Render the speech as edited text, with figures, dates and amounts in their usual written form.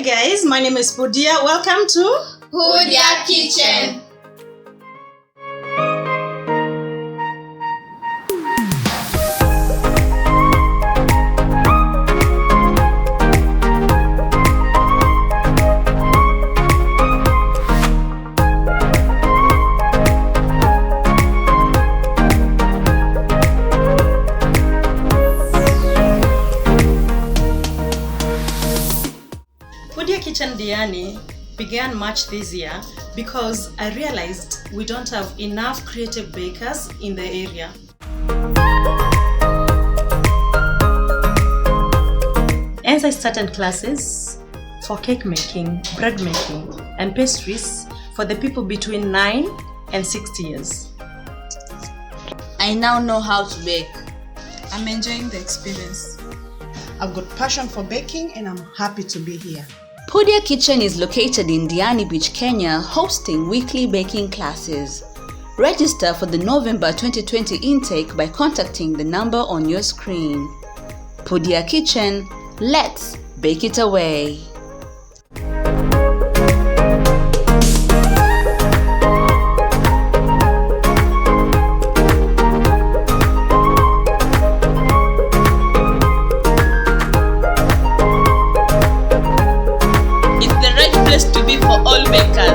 guys, my name is Pudiar. Welcome to Pudiar Kitchen. Pudiar Kitchen Diani began March this year because I realized we don't have enough creative bakers in the area. Hence I started classes for cake making, bread making, and pastries for the people between 9 and 60 years. I now know how to bake. I'm enjoying the experience. I've got passion for baking and I'm happy to be here. Pudiar Kitchen is located in Diani Beach, Kenya, hosting weekly baking classes. Register for the November 2020 intake by contacting the number on your screen. Pudiar Kitchen, let's bake it away. It's the right place to be for all bakers.